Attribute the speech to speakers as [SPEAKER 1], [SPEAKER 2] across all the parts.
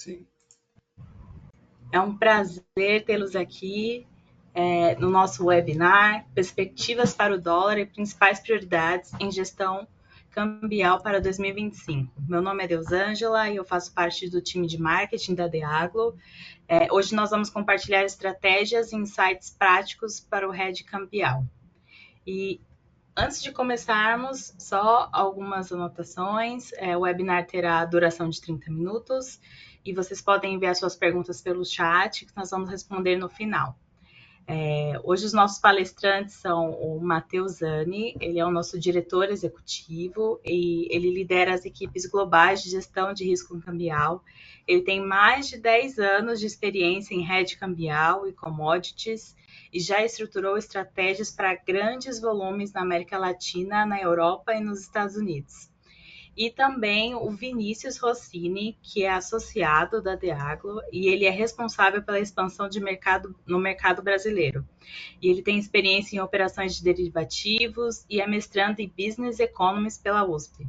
[SPEAKER 1] Sim.
[SPEAKER 2] É um prazer tê-los aqui no nosso webinar Perspectivas para o Dólar e Principais Prioridades em Gestão Cambial para 2025. Meu nome é Deusângela e eu faço parte do time de marketing da Deaglo. Hoje nós vamos compartilhar estratégias e insights práticos para o hedge cambial. E antes de começarmos, só algumas anotações. O webinar terá duração de 30 minutos e vocês podem enviar suas perguntas pelo chat, que nós vamos responder no final. Hoje os nossos palestrantes são o Matheus Zani, ele é o nosso diretor executivo e ele lidera as equipes globais de gestão de risco cambial. Ele tem mais de 10 anos de experiência em hedge cambial e commodities e já estruturou estratégias para grandes volumes na América Latina, na Europa e nos Estados Unidos. E também o Vinícius Rossini, que é associado da Deaglo, e ele é responsável pela expansão de mercado no mercado brasileiro. E ele tem experiência em operações de derivativos e é mestrando em Business Economics pela USP.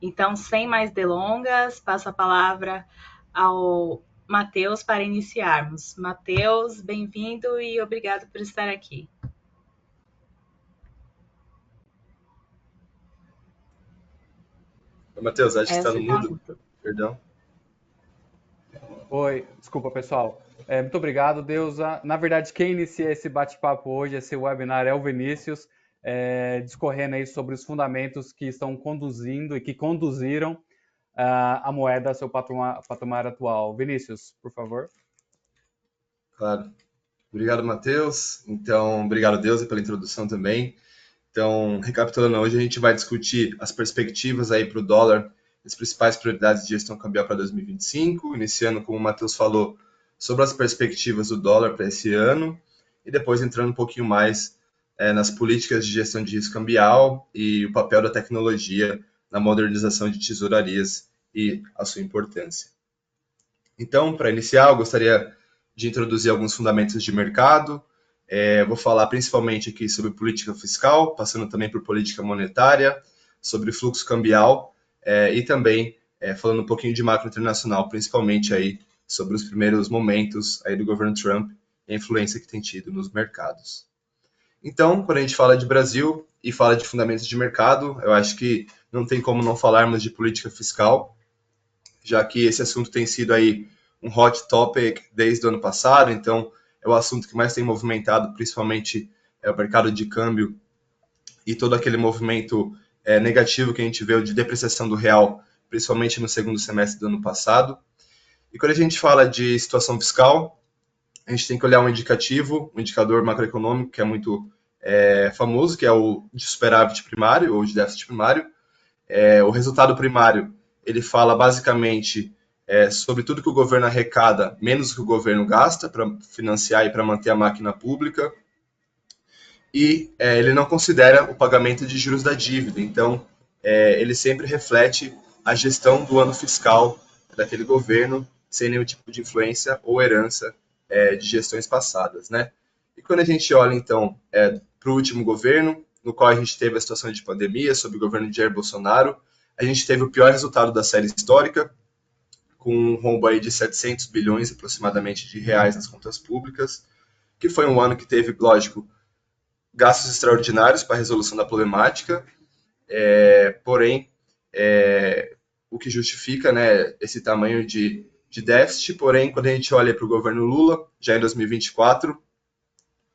[SPEAKER 2] Então, sem mais delongas, passo a palavra ao Matheus para iniciarmos. Matheus, bem-vindo e obrigado por estar aqui.
[SPEAKER 1] Matheus, acho que está no mudo. Perdão.
[SPEAKER 3] Oi, desculpa, pessoal. Muito obrigado, Deusa. Na verdade, quem inicia esse bate-papo hoje, esse webinar, é o Vinícius, discorrendo aí sobre os fundamentos que estão conduzindo e que conduziram a moeda ao seu patamar atual. Vinícius, por favor.
[SPEAKER 1] Claro. Obrigado, Matheus. Então, obrigado, Deusa, pela introdução também. Então, recapitulando, hoje a gente vai discutir as perspectivas aí para o dólar, as principais prioridades de gestão cambial para 2025, iniciando, como o Matheus falou, sobre as perspectivas do dólar para esse ano, e depois entrando um pouquinho mais nas políticas de gestão de risco cambial e o papel da tecnologia na modernização de tesourarias e a sua importância. Então, para iniciar, eu gostaria de introduzir alguns fundamentos de mercado. Vou falar principalmente aqui sobre política fiscal, passando também por política monetária, sobre fluxo cambial e também falando um pouquinho de macro internacional, principalmente aí sobre os primeiros momentos aí do governo Trump e a influência que tem tido nos mercados. Então, quando a gente fala de Brasil e fala de fundamentos de mercado, eu acho que não tem como não falarmos de política fiscal, já que esse assunto tem sido aí um hot topic desde o ano passado, então é o assunto que mais tem movimentado, principalmente o mercado de câmbio e todo aquele movimento negativo que a gente viu de depreciação do real, principalmente no segundo semestre do ano passado. E quando a gente fala de situação fiscal, a gente tem que olhar um indicativo, um indicador macroeconômico que é muito famoso, que é o de superávit primário ou de déficit primário. O resultado primário, ele fala basicamente sobre tudo que o governo arrecada, menos o que o governo gasta para financiar e para manter a máquina pública. E ele não considera o pagamento de juros da dívida. Então, ele sempre reflete a gestão do ano fiscal daquele governo, sem nenhum tipo de influência ou herança de gestões passadas, né? E quando a gente olha, então, para o último governo, no qual a gente teve a situação de pandemia, sob o governo de Jair Bolsonaro, a gente teve o pior resultado da série histórica, com um rombo aí de 700 bilhões aproximadamente de reais nas contas públicas, que foi um ano que teve, lógico, gastos extraordinários para a resolução da problemática, porém, o que justifica, né, esse tamanho de déficit, porém, quando a gente olha para o governo Lula, já em 2024,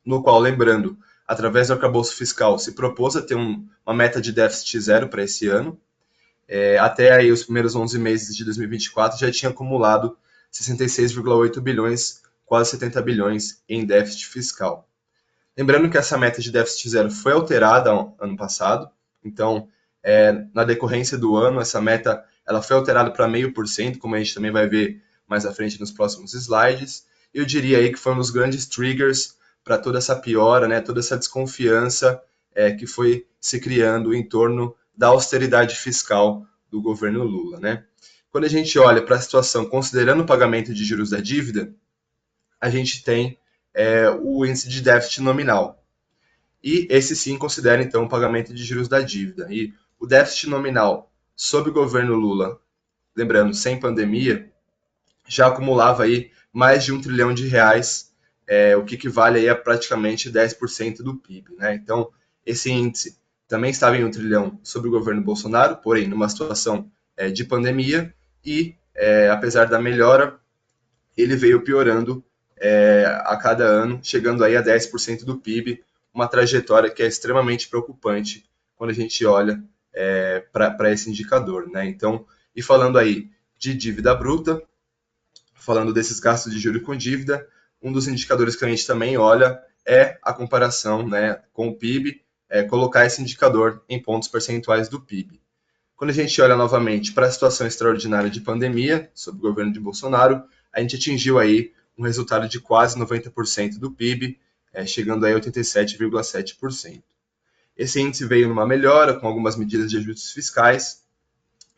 [SPEAKER 1] no qual, lembrando, através do arcabouço fiscal, se propôs a ter uma meta de déficit zero para esse ano, até aí os primeiros 11 meses de 2024 já tinha acumulado 66,8 bilhões, quase 70 bilhões em déficit fiscal. Lembrando que essa meta de déficit zero foi alterada ano passado, então, na decorrência do ano, essa meta ela foi alterada para 0,5%, como a gente também vai ver mais à frente nos próximos slides, e eu diria aí que foi um dos grandes triggers para toda essa piora, né, toda essa desconfiança que foi se criando em torno da austeridade fiscal do governo Lula, né? Quando a gente olha para a situação considerando o pagamento de juros da dívida, a gente tem o índice de déficit nominal. E esse sim considera, então, o pagamento de juros da dívida. E o déficit nominal sob o governo Lula, lembrando, sem pandemia, já acumulava aí mais de R$ 1 trilhão, o que equivale aí a praticamente 10% do PIB, né? Então, esse índice também estava em 1 trilhão sob o governo Bolsonaro, porém, numa situação de pandemia, e apesar da melhora, ele veio piorando a cada ano, chegando aí a 10% do PIB, uma trajetória que é extremamente preocupante quando a gente olha para esse indicador, né? Então, e falando aí de dívida bruta, falando desses gastos de juros com dívida, um dos indicadores que a gente também olha é a comparação, né, com o PIB, colocar esse indicador em pontos percentuais do PIB. Quando a gente olha novamente para a situação extraordinária de pandemia, sob o governo de Bolsonaro, a gente atingiu aí um resultado de quase 90% do PIB, chegando aí a 87,7%. Esse índice veio numa melhora, com algumas medidas de ajustes fiscais,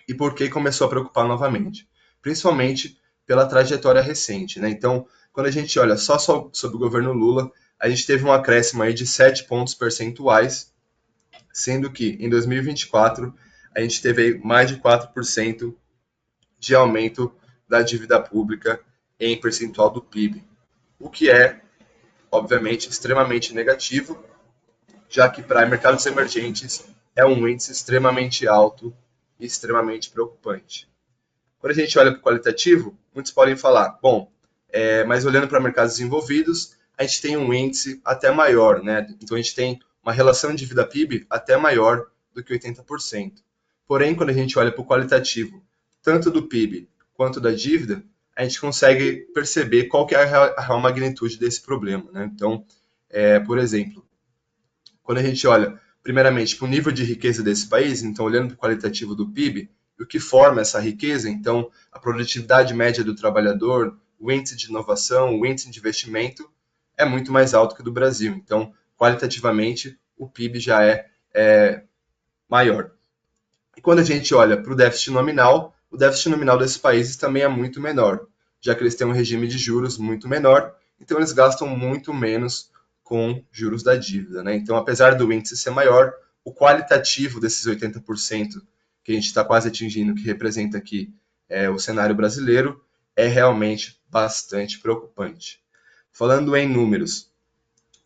[SPEAKER 1] e por que começou a preocupar novamente? Principalmente pela trajetória recente, né? Então, quando a gente olha só sob o governo Lula, a gente teve um acréscimo aí de 7 pontos percentuais, sendo que em 2024 a gente teve aí mais de 4% de aumento da dívida pública em percentual do PIB, o que é, obviamente, extremamente negativo, já que para mercados emergentes é um índice extremamente alto e extremamente preocupante. Quando a gente olha para o qualitativo, muitos podem falar, bom, mas olhando para mercados desenvolvidos, a gente tem um índice até maior, né? Então a gente tem uma relação de dívida PIB até maior do que 80%. Porém, quando a gente olha para o qualitativo, tanto do PIB quanto da dívida, a gente consegue perceber qual que é a real magnitude desse problema, né? Então, por exemplo, quando a gente olha, primeiramente, para o nível de riqueza desse país, então olhando para o qualitativo do PIB, o que forma essa riqueza, então a produtividade média do trabalhador, o índice de inovação, o índice de investimento, é muito mais alto que o do Brasil. Então, qualitativamente, o PIB já é maior. E quando a gente olha para o déficit nominal desses países também é muito menor, já que eles têm um regime de juros muito menor, então eles gastam muito menos com juros da dívida, né? Então, apesar do índice ser maior, o qualitativo desses 80% que a gente está quase atingindo, que representa aqui o cenário brasileiro, é realmente bastante preocupante. Falando em números,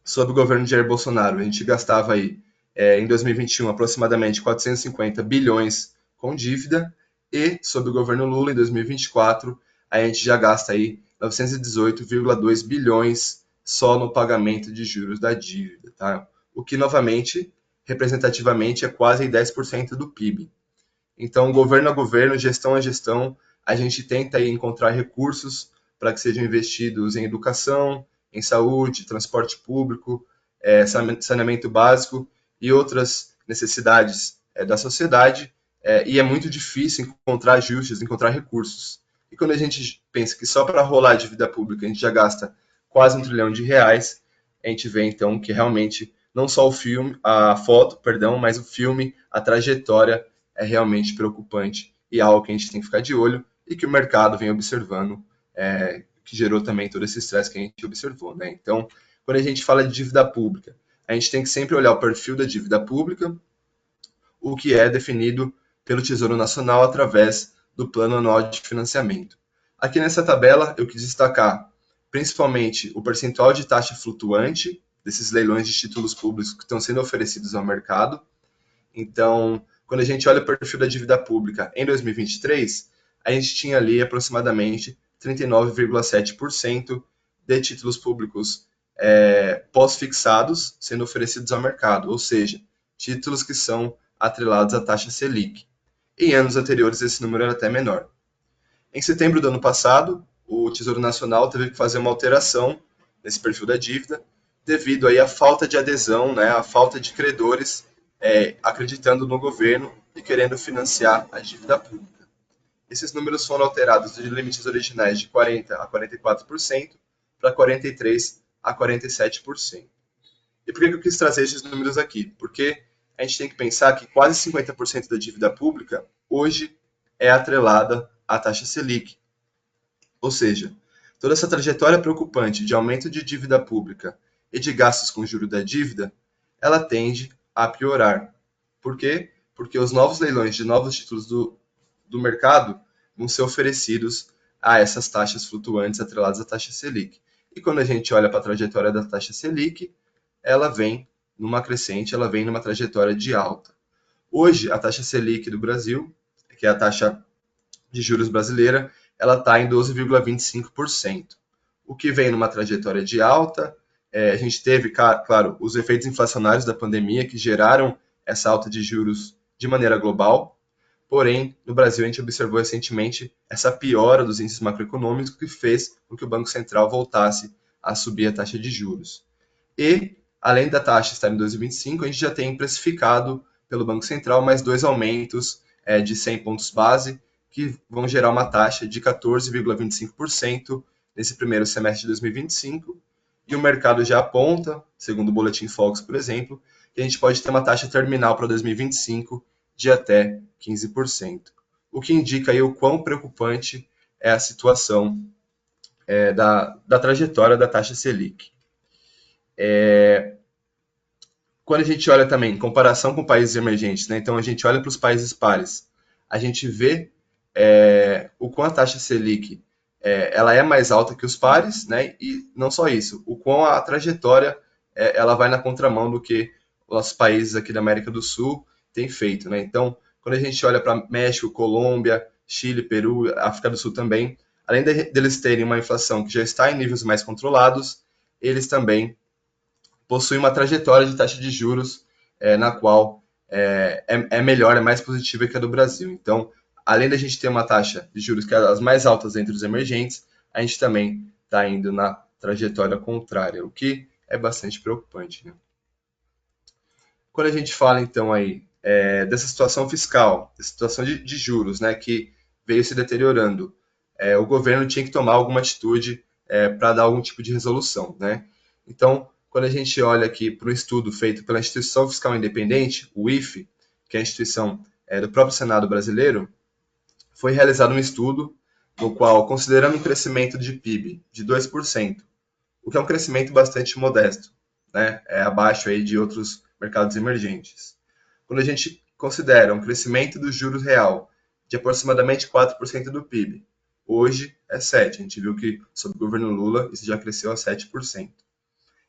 [SPEAKER 1] sob o governo de Jair Bolsonaro, a gente gastava aí, em 2021, aproximadamente 450 bilhões com dívida, e sob o governo Lula, em 2024, a gente já gasta aí 918,2 bilhões só no pagamento de juros da dívida, tá? O que, novamente, representativamente, é quase 10% do PIB. Então, governo a governo, gestão a gestão, a gente tenta aí encontrar recursos para que sejam investidos em educação, em saúde, transporte público, saneamento básico e outras necessidades da sociedade, e é muito difícil encontrar ajustes, encontrar recursos. E quando a gente pensa que só para rolar a dívida pública a gente já gasta quase R$ 1 trilhão, a gente vê então que realmente não só a foto, mas o filme, a trajetória é realmente preocupante e é algo que a gente tem que ficar de olho e que o mercado vem observando, que gerou também todo esse estresse que a gente observou, né? Então, quando a gente fala de dívida pública, a gente tem que sempre olhar o perfil da dívida pública, o que é definido pelo Tesouro Nacional através do Plano Anual de Financiamento. Aqui nessa tabela, eu quis destacar principalmente o percentual de taxa flutuante desses leilões de títulos públicos que estão sendo oferecidos ao mercado. Então, quando a gente olha o perfil da dívida pública em 2023, a gente tinha ali aproximadamente 39,7% de títulos públicos pós-fixados sendo oferecidos ao mercado, ou seja, títulos que são atrelados à taxa Selic. Em anos anteriores, esse número era até menor. Em setembro do ano passado, o Tesouro Nacional teve que fazer uma alteração nesse perfil da dívida, devido aí à falta de adesão, né, à falta de credores acreditando no governo e querendo financiar a dívida pública. Esses números foram alterados de limites originais de 40% a 44% para 43% a 47%. E por que eu quis trazer esses números aqui? Porque a gente tem que pensar que quase 50% da dívida pública hoje é atrelada à taxa Selic. Ou seja, toda essa trajetória preocupante de aumento de dívida pública e de gastos com juros da dívida, ela tende a piorar. Por quê? Porque os novos leilões de novos títulos do mercado vão ser oferecidos a essas taxas flutuantes atreladas à taxa Selic. E quando a gente olha para a trajetória da taxa Selic, ela vem numa crescente, ela vem numa trajetória de alta. Hoje, a taxa Selic do Brasil, que é a taxa de juros brasileira, ela está em 12,25%. O que vem numa trajetória de alta, a gente teve, claro, os efeitos inflacionários da pandemia que geraram essa alta de juros de maneira global. Porém, no Brasil, a gente observou recentemente essa piora dos índices macroeconômicos que fez com que o Banco Central voltasse a subir a taxa de juros. E, além da taxa estar em 12,25, a gente já tem precificado pelo Banco Central mais 2 aumentos de 100 pontos base, que vão gerar uma taxa de 14,25% nesse primeiro semestre de 2025. E o mercado já aponta, segundo o Boletim Focus, por exemplo, que a gente pode ter uma taxa terminal para 2025 de até 15%. O que indica aí o quão preocupante é a situação da trajetória da taxa Selic. Quando a gente olha também em comparação com países emergentes, né, então a gente olha para os países pares, a gente vê o quão a taxa Selic ela é mais alta que os pares, né, e não só isso, o quão a trajetória ela vai na contramão do que os países aqui da América do Sul têm feito. Né? Então, quando a gente olha para México, Colômbia, Chile, Peru, África do Sul também, além deles terem uma inflação que já está em níveis mais controlados, eles também possuem uma trajetória de taxa de juros na qual é melhor, é mais positiva que a do Brasil. Então, além da gente ter uma taxa de juros que é das mais altas entre os emergentes, a gente também está indo na trajetória contrária, o que é bastante preocupante. Né? Quando a gente fala, então, aí dessa situação fiscal, da situação de juros, né, que veio se deteriorando, o governo tinha que tomar alguma atitude para dar algum tipo de resolução. Né? Então, quando a gente olha aqui para um estudo feito pela Instituição Fiscal Independente, o IFE, que é a instituição do próprio Senado brasileiro, foi realizado um estudo no qual, considerando um crescimento de PIB de 2%, o que é um crescimento bastante modesto, né? Abaixo aí de outros mercados emergentes. Quando a gente considera um crescimento do juros real de aproximadamente 4% do PIB, hoje é 7%. A gente viu que, sob o governo Lula, isso já cresceu a 7%.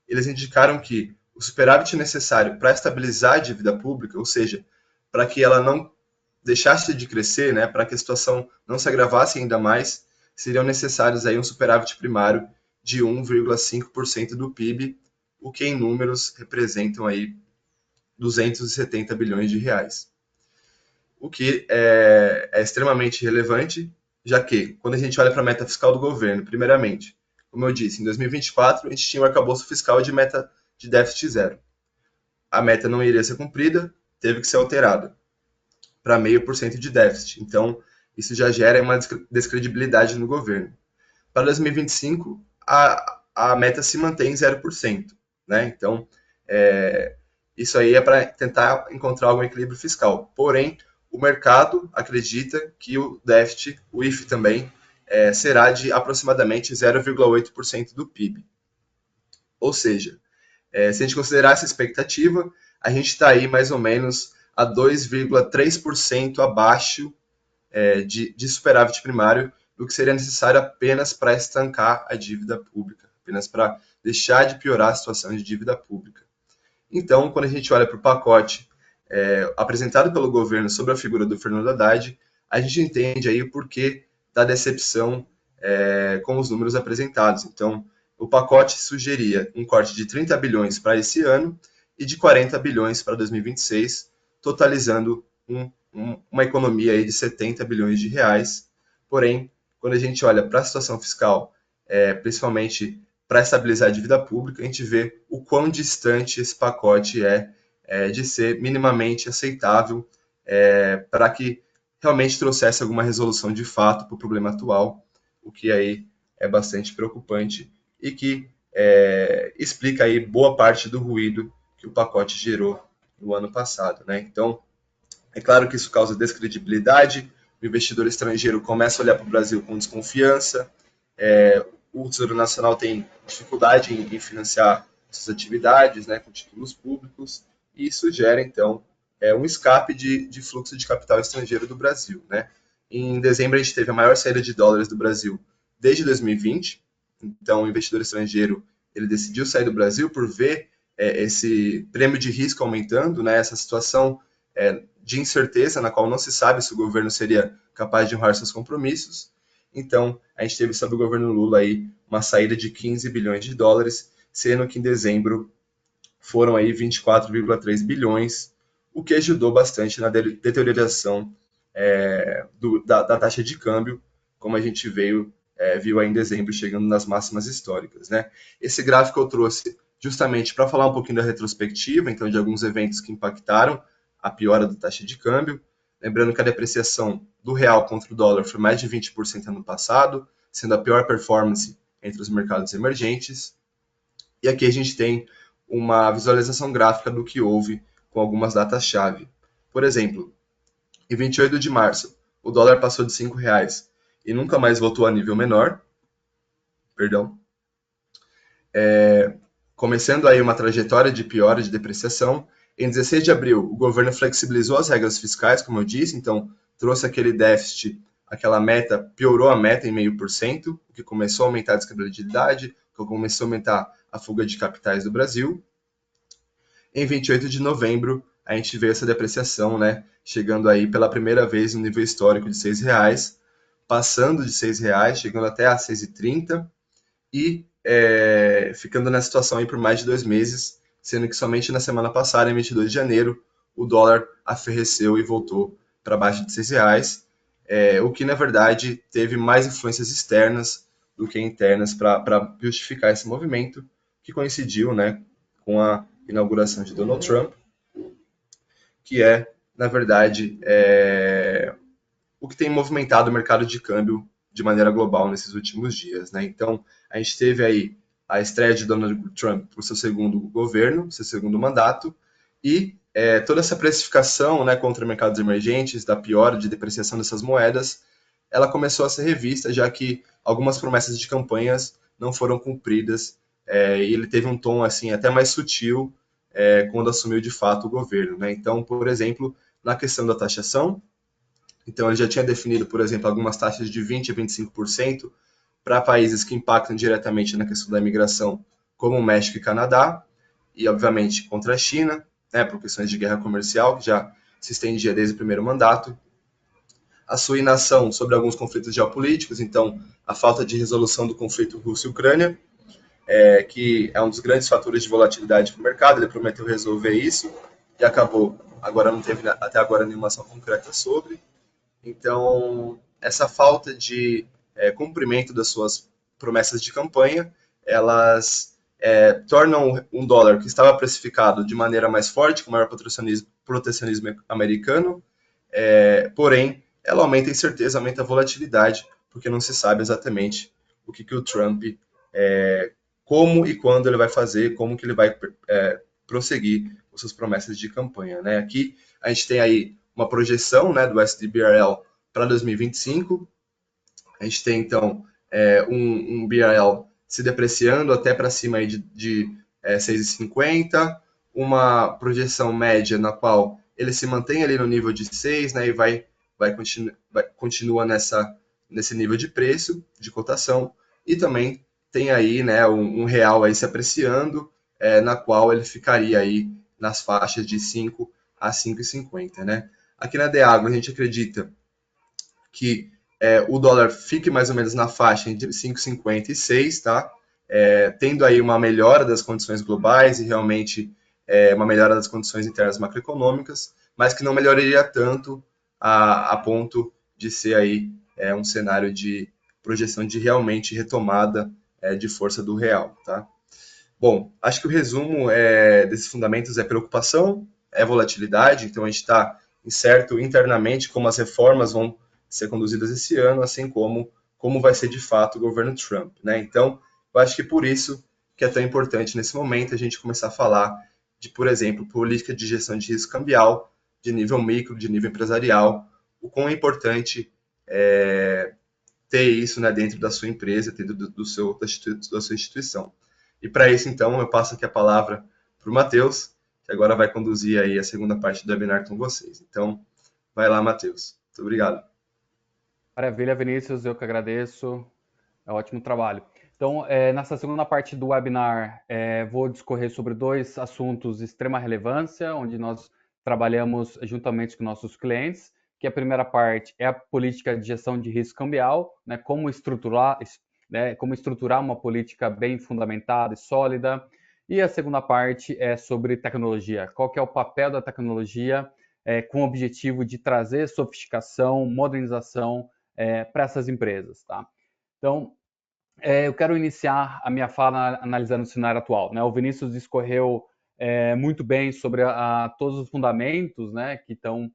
[SPEAKER 1] Eles indicaram que o superávit necessário para estabilizar a dívida pública, ou seja, para que ela não deixasse de crescer, né, para que a situação não se agravasse ainda mais, seriam necessários aí um superávit primário de 1,5% do PIB, o que em números representam aí 270 bilhões de reais. O que é extremamente relevante, já que, quando a gente olha para a meta fiscal do governo, primeiramente, como eu disse, em 2024 a gente tinha um arcabouço fiscal de meta de déficit zero. A meta não iria ser cumprida, teve que ser alterada para 0,5% de déficit. Então, isso já gera uma descredibilidade no governo. Para 2025, a meta se mantém em 0%. Né? Então, isso aí é para tentar encontrar algum equilíbrio fiscal. Porém, o mercado acredita que o déficit, o IFE também, será de aproximadamente 0,8% do PIB. Ou seja, se a gente considerar essa expectativa, a gente está aí mais ou menos a 2,3% abaixo de superávit primário do que seria necessário apenas para estancar a dívida pública, apenas para deixar de piorar a situação de dívida pública. Então, quando a gente olha para o pacote apresentado pelo governo sobre a figura do Fernando Haddad, a gente entende aí o porquê da decepção com os números apresentados. Então, o pacote sugeria um corte de 30 bilhões para esse ano e de 40 bilhões para 2026, totalizando uma economia aí de 70 bilhões de reais. Porém, quando a gente olha para a situação fiscal, principalmente para estabilizar a dívida pública, a gente vê o quão distante esse pacote de ser minimamente aceitável para que realmente trouxesse alguma resolução de fato para o problema atual, o que aí é bastante preocupante e que explica aí boa parte do ruído que o pacote gerou no ano passado. Né? Então, é claro que isso causa descredibilidade, o investidor estrangeiro começa a olhar para o Brasil com desconfiança, o Tesouro Nacional tem dificuldade em financiar suas atividades, né, com títulos públicos, e isso gera, então, um escape de fluxo de capital estrangeiro do Brasil. Né? Em dezembro, a gente teve a maior saída de dólares do Brasil desde 2020. Então, o investidor estrangeiro ele decidiu sair do Brasil por ver esse prêmio de risco aumentando, né, essa situação de incerteza na qual não se sabe se o governo seria capaz de honrar seus compromissos. Então, a gente teve, sob o governo Lula, aí, uma saída de 15 bilhões de dólares, sendo que em dezembro foram aí 24,3 bilhões, o que ajudou bastante na deterioração da taxa de câmbio, como a gente viu aí em dezembro, chegando nas máximas históricas, né? Esse gráfico eu trouxe justamente para falar um pouquinho da retrospectiva, então de alguns eventos que impactaram a piora da taxa de câmbio. Lembrando que a depreciação do real contra o dólar foi mais de 20% ano passado, sendo a pior performance entre os mercados emergentes. E aqui a gente tem uma visualização gráfica do que houve com algumas datas-chave. Por exemplo, em 28 de março, o dólar passou de R$ 5,00 e nunca mais voltou a nível menor. Começando aí uma trajetória de piora de depreciação. Em 16 de abril, o governo flexibilizou as regras fiscais, como eu disse, então trouxe aquele déficit, aquela meta, piorou a meta em 0,5%, o que começou a aumentar a descredibilidade, que começou a aumentar a fuga de capitais do Brasil. Em 28 de novembro, a gente vê essa depreciação, né, chegando aí pela primeira vez no nível histórico de R$ 6,00, passando de R$ 6,00, chegando até a R$ 6,30 e ficando nessa situação aí por mais de 2 meses, sendo que somente na semana passada, em 22 de janeiro, o dólar arrefeceu e voltou para baixo de R$ 6,00, o que, na verdade, teve mais influências externas do que internas para justificar esse movimento, que coincidiu, né, com a inauguração de Donald Trump, que na verdade, o que tem movimentado o mercado de câmbio de maneira global nesses últimos dias, né? Então, a gente teve aí a estreia de Donald Trump para o seu segundo governo, seu segundo mandato, e toda essa precificação, né, contra mercados emergentes, da piora de depreciação dessas moedas, ela começou a ser revista, já que algumas promessas de campanhas não foram cumpridas, e ele teve um tom assim até mais sutil quando assumiu de fato o governo, né? Então, por exemplo, na questão da taxação, então ele já tinha definido, por exemplo, algumas taxas de 20% a 25% para países que impactam diretamente na questão da imigração, como o México e Canadá, e obviamente contra a China, né, por questões de guerra comercial, que já se estendia desde o primeiro mandato. A sua inação sobre alguns conflitos geopolíticos, então a falta de resolução do conflito Rússia-Ucrânia, que é um dos grandes fatores de volatilidade para o mercado, ele prometeu resolver isso, e acabou, agora não teve até agora nenhuma ação concreta sobre. Então, essa falta de cumprimento das suas promessas de campanha, elas tornam um dólar que estava precificado de maneira mais forte, com maior protecionismo americano, porém, ela aumenta a incerteza, aumenta a volatilidade, porque não se sabe exatamente o que o Trump, como e quando ele vai fazer, como que ele vai prosseguir com suas promessas de campanha, né? Aqui a gente tem aí uma projeção, né, do USD-BRL para 2025. A gente tem, então, um BRL se depreciando até para cima aí de 6,50, uma projeção média na qual ele se mantém ali no nível de 6, né, e continua nesse nível de preço, de cotação, e também tem aí, né, um real aí se apreciando, na qual ele ficaria aí nas faixas de 5 a 5,50, né? Aqui na Deagro, a gente acredita que o dólar fique mais ou menos na faixa entre 5,50 e 6, tá? Tendo aí uma melhora das condições globais e realmente uma melhora das condições internas macroeconômicas, mas que não melhoraria tanto a ponto de ser aí um cenário de projeção de realmente retomada de força do real, tá? Bom, acho que o resumo desses fundamentos é preocupação, volatilidade, então a gente está incerto internamente como as reformas vão ser conduzidas esse ano, assim como vai ser de fato o governo Trump, né? Então, eu acho que por isso que é tão importante nesse momento a gente começar a falar de, por exemplo, política de gestão de risco cambial, de nível micro, de nível empresarial, o quão é importante ter isso, né, dentro da sua empresa, dentro da sua instituição. E para isso, então, eu passo aqui a palavra para o Matheus, que agora vai conduzir aí a segunda parte do webinar com vocês. Então, vai lá, Matheus. Muito obrigado.
[SPEAKER 3] Maravilha, Vinícius, eu que agradeço. É um ótimo trabalho. Então, nessa segunda parte do webinar, vou discorrer sobre dois assuntos de extrema relevância, onde nós trabalhamos juntamente com nossos clientes, que a primeira parte é a política de gestão de risco cambial, né, como estruturar uma política bem fundamentada e sólida. E a segunda parte é sobre tecnologia. Qual que é o papel da tecnologia com o objetivo de trazer sofisticação, modernização para essas empresas, tá? Então, eu quero iniciar a minha fala analisando o cenário atual, né? O Vinícius discorreu muito bem sobre todos os fundamentos, né, que estão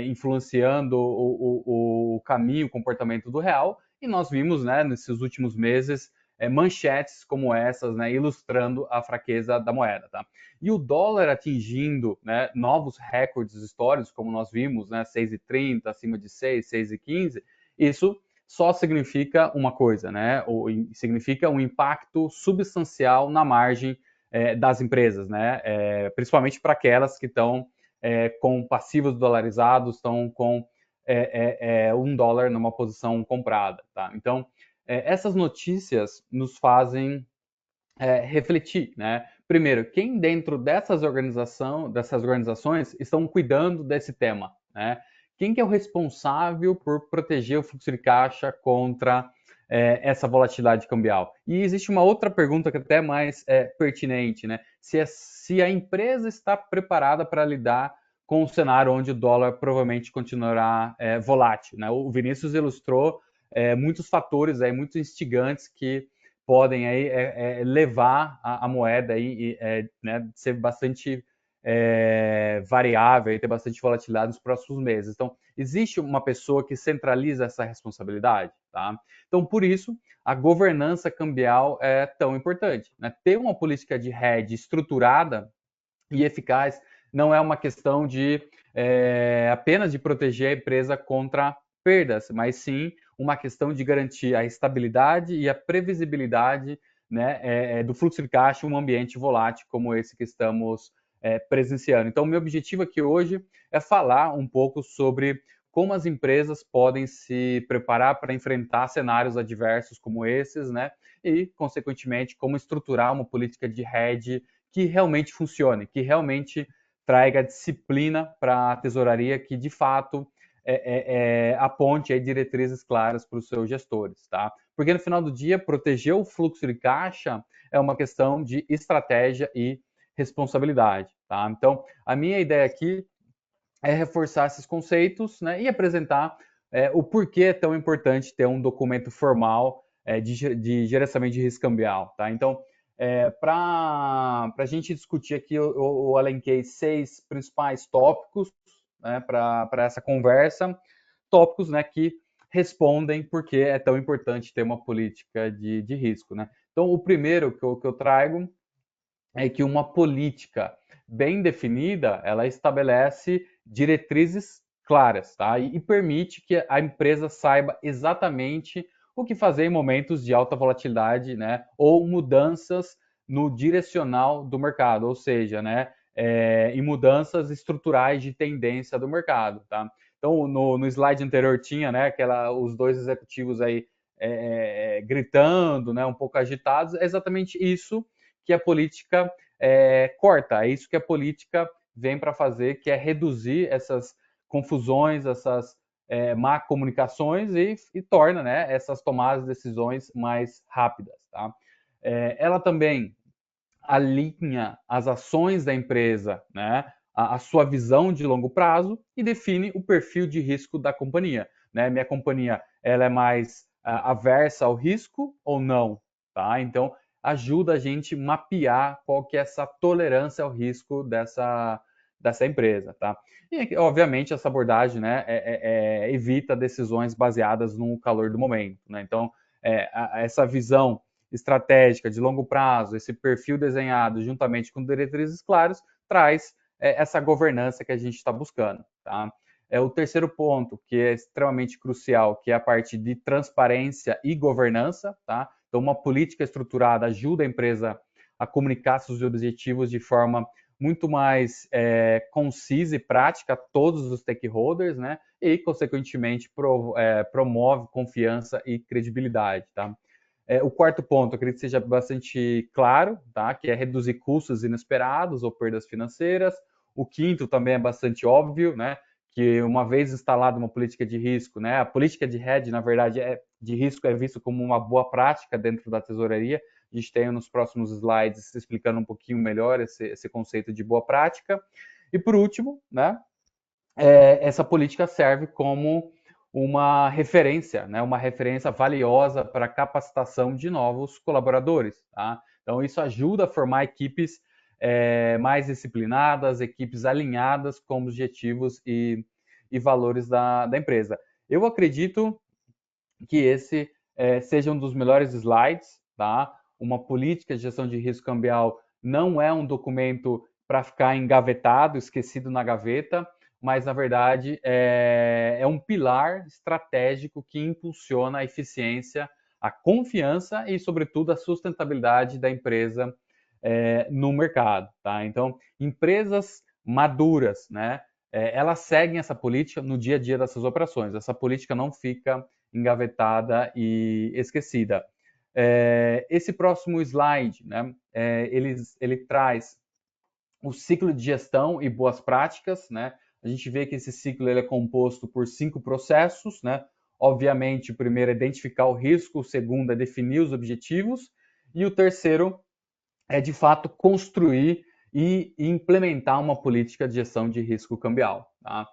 [SPEAKER 3] influenciando o caminho, o comportamento do real, e nós vimos, né, nesses últimos meses, manchetes como essas, né, ilustrando a fraqueza da moeda, tá? E o dólar atingindo, né, novos recordes históricos, como nós vimos, né, 6,30, acima de 6, 6,15, isso só significa uma coisa, né? Significa um impacto substancial na margem das empresas, né? Principalmente para aquelas que estão com passivos dolarizados, estão com $1 numa posição comprada, tá? Então, essas notícias nos fazem refletir, né? Primeiro, quem dentro dessas organizações estão cuidando desse tema, né? Quem que é o responsável por proteger o fluxo de caixa contra essa volatilidade cambial? E existe uma outra pergunta que é até mais pertinente, né? Se a empresa está preparada para lidar com um cenário onde o dólar provavelmente continuará volátil, né? O Vinícius ilustrou muitos fatores, muitos instigantes que podem aí levar a moeda aí, né, ser bastante variável e ter bastante volatilidade nos próximos meses. Então, existe uma pessoa que centraliza essa responsabilidade, tá? Então, por isso, a governança cambial é tão importante, né? Ter uma política de hedge estruturada e eficaz não é uma questão de apenas de proteger a empresa contra perdas, mas sim uma questão de garantir a estabilidade e a previsibilidade, né, do fluxo de caixa em um ambiente volátil como esse que estamos presenciando. Então, meu objetivo aqui hoje é falar um pouco sobre como as empresas podem se preparar para enfrentar cenários adversos como esses, né? E, consequentemente, como estruturar uma política de hedge que realmente funcione, que realmente traga disciplina para a tesouraria, que de fato aponte aí diretrizes claras para os seus gestores, tá? Porque no final do dia, proteger o fluxo de caixa é uma questão de estratégia e responsabilidade, tá? Então, a minha ideia aqui é reforçar esses conceitos, né, e apresentar o porquê é tão importante ter um documento formal de gerenciamento de risco cambial, tá? Então, para a gente discutir aqui, eu elenquei 6 principais tópicos, né, para essa conversa, tópicos, né, que respondem por que é tão importante ter uma política de risco, né? Então, o primeiro que eu trago é que uma política bem definida, ela estabelece diretrizes claras, tá? E permite que a empresa saiba exatamente o que fazer em momentos de alta volatilidade, né? Ou mudanças no direcional do mercado, ou seja, né? Em mudanças estruturais de tendência do mercado, tá? Então, no slide anterior tinha, né? Os dois executivos aí gritando, né? Um pouco agitados. É exatamente isso que a política corta. É isso que a política vem para fazer, que é reduzir essas confusões, essas má comunicações e torna, né, essas tomadas de decisões mais rápidas, tá? Ela também alinha as ações da empresa, né, a sua visão de longo prazo e define o perfil de risco da companhia, né? Minha companhia, ela é mais aversa ao risco ou não, tá? Então, ajuda a gente mapear qual que é essa tolerância ao risco dessa empresa, tá? E, obviamente, essa abordagem, né, evita decisões baseadas no calor do momento, né? Então, essa visão estratégica de longo prazo, esse perfil desenhado juntamente com diretrizes claras, traz essa governança que a gente está buscando, tá? O terceiro ponto, que é extremamente crucial, que é a parte de transparência e governança, tá? Então, uma política estruturada ajuda a empresa a comunicar seus objetivos de forma muito mais concisa e prática a todos os stakeholders, né? E, consequentemente, promove confiança e credibilidade, tá? O quarto ponto, eu acredito que seja bastante claro, tá? Que é reduzir custos inesperados ou perdas financeiras. O quinto também é bastante óbvio, né? Que uma vez instalada uma política de risco, né? A política de hedge, na verdade, de risco é visto como uma boa prática dentro da tesouraria. A gente tem nos próximos slides explicando um pouquinho melhor esse conceito de boa prática. E por último, né? Essa política serve como uma referência, né? Uma referência valiosa para a capacitação de novos colaboradores, tá? Então isso ajuda a formar equipes mais disciplinadas, equipes alinhadas com objetivos e valores da empresa. Eu acredito que esse seja um dos melhores slides, tá? Uma política de gestão de risco cambial não é um documento para ficar engavetado, esquecido na gaveta, mas na verdade é um pilar estratégico que impulsiona a eficiência, a confiança e, sobretudo, a sustentabilidade da empresa no mercado, tá? Então, empresas maduras, né? Elas seguem essa política no dia a dia das suas operações. Essa política não fica engavetada e esquecida. Esse próximo slide, né? Ele traz o ciclo de gestão e boas práticas, né? A gente vê que esse ciclo ele é composto por 5 processos, né? Obviamente, o primeiro é identificar o risco, o segundo é definir os objetivos e o terceiro é, de fato, construir e implementar uma política de gestão de risco cambial, tá?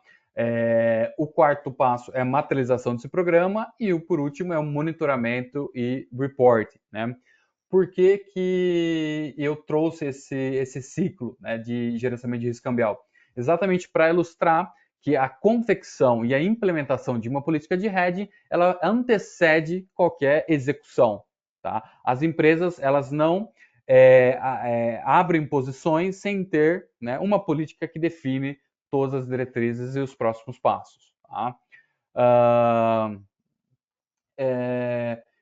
[SPEAKER 3] O quarto passo é a materialização desse programa e por último é o monitoramento e reporting, né? Por que eu trouxe esse ciclo, né, de gerenciamento de risco cambial? Exatamente para ilustrar que a confecção e a implementação de uma política de hedging, ela antecede qualquer execução, tá? As empresas, elas não abrem posições sem ter, né, uma política que define todas as diretrizes e os próximos passos, tá?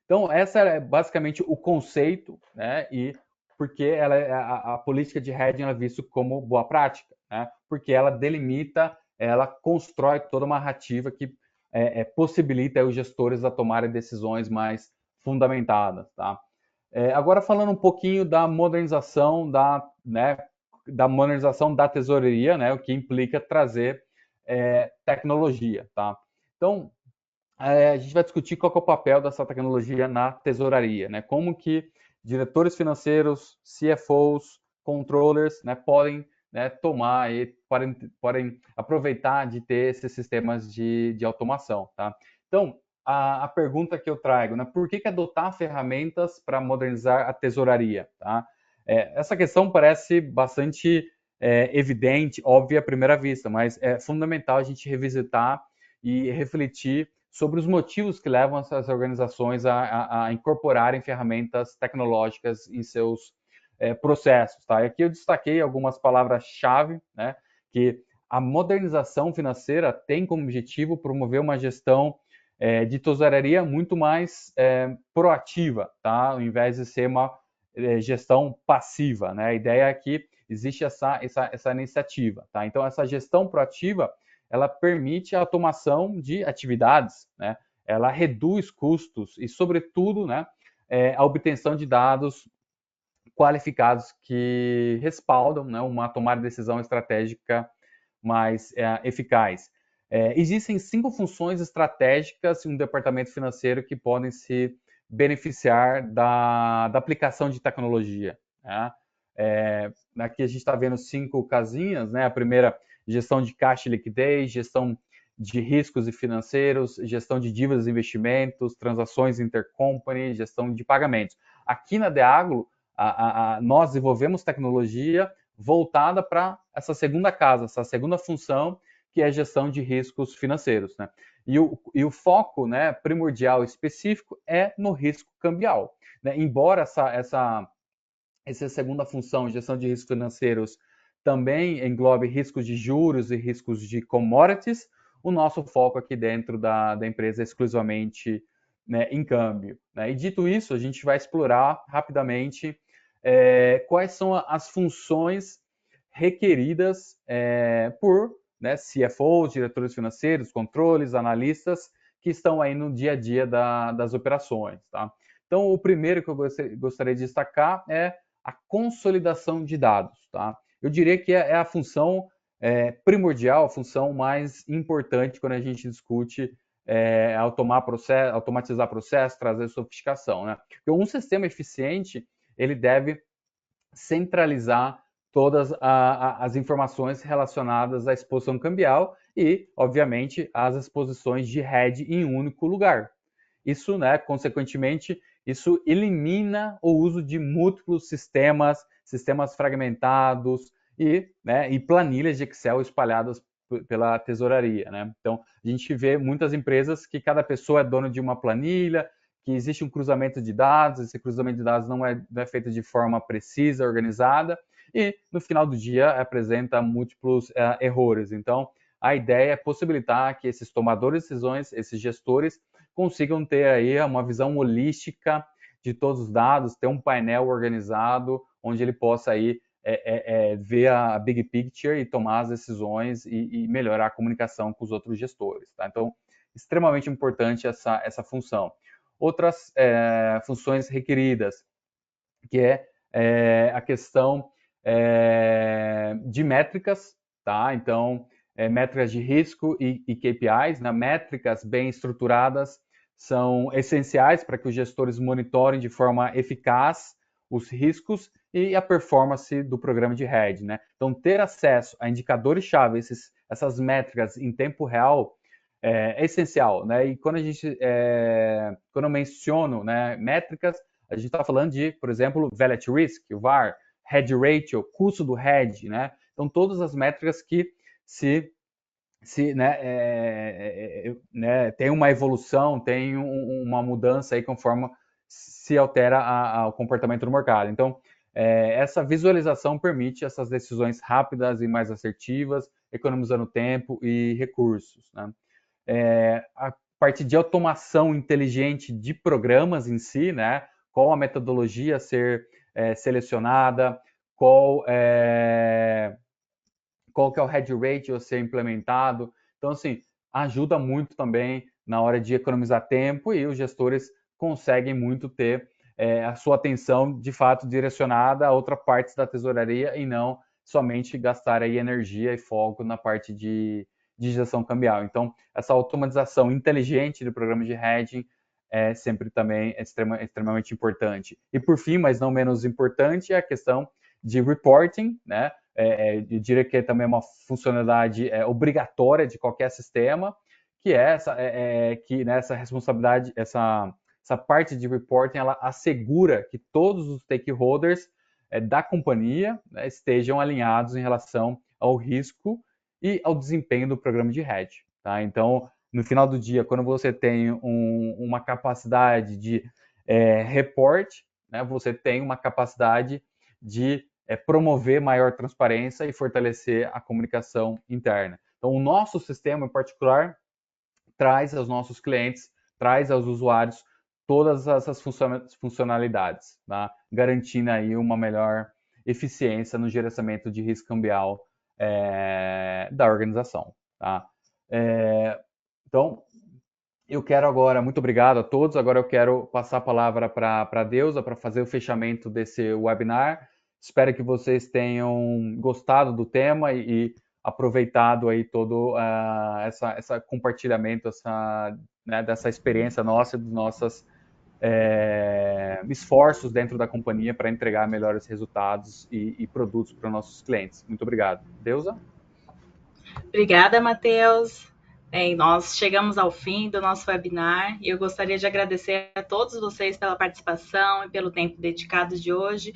[SPEAKER 3] Então, essa é basicamente o conceito, né? E porque a política de hedging é vista como boa prática, né? Porque ela delimita, ela constrói toda uma narrativa que possibilita os gestores a tomarem decisões mais fundamentadas, tá? Agora falando um pouquinho da modernização da modernização da tesouraria, né? O que implica trazer tecnologia, tá? Então, a gente vai discutir qual que é o papel dessa tecnologia na tesouraria, né? Como que diretores financeiros, CFOs, controllers, né, podem, né, tomar e podem aproveitar de ter esses sistemas de automação, tá? Então, a pergunta que eu trago, né, por que adotar ferramentas para modernizar a tesouraria, tá? Essa questão parece bastante evidente, óbvia à primeira vista, mas é fundamental a gente revisitar e refletir sobre os motivos que levam essas organizações a incorporarem ferramentas tecnológicas em seus processos, tá? E aqui eu destaquei algumas palavras-chave, né? Que a modernização financeira tem como objetivo promover uma gestão de tesouraria muito mais proativa, tá? Ao invés de ser uma gestão passiva, né? A ideia é que existe essa iniciativa, tá? Então, essa gestão proativa ela permite a automação de atividades, né? Ela reduz custos e, sobretudo, né, a obtenção de dados qualificados que respaldam, né, uma tomada de decisão estratégica mais eficaz. Existem 5 funções estratégicas em um departamento financeiro que podem se beneficiar da aplicação de tecnologia, né? Aqui a gente está vendo 5 casinhas, né? A primeira, gestão de caixa e liquidez, gestão de riscos e financeiros, gestão de dívidas e investimentos, transações intercompany, gestão de pagamentos. Aqui na Deagro, nós desenvolvemos tecnologia voltada para essa segunda casa, essa segunda função, que é a gestão de riscos financeiros, né? E o foco, né, primordial específico é no risco cambial, né? Embora essa segunda função, gestão de riscos financeiros, também englobe riscos de juros e riscos de commodities, o nosso foco aqui dentro da empresa é exclusivamente, né, em câmbio, né? E dito isso, a gente vai explorar rapidamente quais são as funções requeridas por, né, CFOs, diretores financeiros, controles, analistas, que estão aí no dia a dia das operações. Tá? Então, o primeiro que eu gostaria de destacar é a consolidação de dados. Tá? Eu diria que é a função primordial, a função mais importante quando a gente discute automatizar processo, trazer sofisticação. Né? Porque um sistema eficiente, ele deve centralizar todas as informações relacionadas à exposição cambial e, obviamente, as exposições de hedge em um único lugar. Isso, né, consequentemente, isso elimina o uso de múltiplos sistemas fragmentados e planilhas de Excel espalhadas pela tesouraria. Né? Então, a gente vê muitas empresas que cada pessoa é dona de uma planilha, que existe um cruzamento de dados, esse cruzamento de dados não é feito de forma precisa, organizada, e no final do dia apresenta múltiplos erros. Então, a ideia é possibilitar que esses tomadores de decisões, esses gestores, consigam ter aí uma visão holística de todos os dados, ter um painel organizado, onde ele possa aí ver a big picture e tomar as decisões e melhorar a comunicação com os outros gestores. Tá? Então, extremamente importante essa função. Outras funções requeridas, que é a questão de métricas, tá? Então, métricas de risco e KPIs, né? Métricas bem estruturadas são essenciais para que os gestores monitorem de forma eficaz os riscos e a performance do programa de hedge, né? Então, ter acesso a indicadores-chave, essas métricas em tempo real, é essencial, né? E quando quando eu menciono, né, métricas, a gente está falando de, por exemplo, Volatility Risk, o VaR, Hedge Ratio, custo do hedge, né? Então, todas as métricas que tem uma evolução, tem uma mudança aí conforme se altera o comportamento do mercado. Então, essa visualização permite essas decisões rápidas e mais assertivas, economizando tempo e recursos, né? A parte de automação inteligente de programas em si, né? Qual a metodologia a ser selecionada, qual que é o hedge ratio a ser implementado. Então, assim, ajuda muito também na hora de economizar tempo e os gestores conseguem muito ter a sua atenção, de fato, direcionada a outra parte da tesouraria e não somente gastar aí energia e foco na parte de gestão cambial. Então, essa automatização inteligente do programa de hedging é sempre também extremamente importante. E, por fim, mas não menos importante, é a questão de reporting, né? Eu diria que também é uma funcionalidade obrigatória de qualquer sistema, que é essa responsabilidade, essa parte de reporting, ela assegura que todos os stakeholders da companhia, né, estejam alinhados em relação ao risco e ao desempenho do programa de hedge. Tá? Então, no final do dia, quando você tem uma capacidade de reporte, né, você tem uma capacidade de promover maior transparência e fortalecer a comunicação interna. Então, o nosso sistema, em particular, traz aos nossos clientes, traz aos usuários todas essas funcionalidades, tá? Garantindo aí uma melhor eficiência no gerenciamento de risco cambial da organização. Tá? Então, eu quero agora, muito obrigado a todos, agora eu quero passar a palavra para a Deusa para fazer o fechamento desse webinar. Espero que vocês tenham gostado do tema e aproveitado aí todo esse compartilhamento dessa experiência nossa, dos nossos esforços dentro da companhia para entregar melhores resultados e produtos para os nossos clientes. Muito obrigado. Deusa?
[SPEAKER 2] Obrigada, Matheus. Bem, nós chegamos ao fim do nosso webinar e eu gostaria de agradecer a todos vocês pela participação e pelo tempo dedicado de hoje.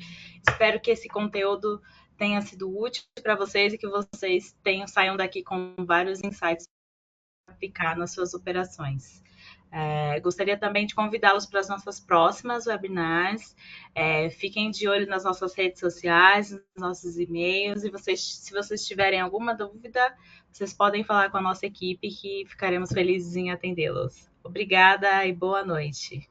[SPEAKER 2] Espero que esse conteúdo tenha sido útil para vocês e que vocês saiam daqui com vários insights para aplicar nas suas operações. Gostaria também de convidá-los para as nossas próximas webinars. Fiquem de olho nas nossas redes sociais, nos nossos e-mails, e se vocês tiverem alguma dúvida, vocês podem falar com a nossa equipe, que ficaremos felizes em atendê-los. Obrigada e boa noite.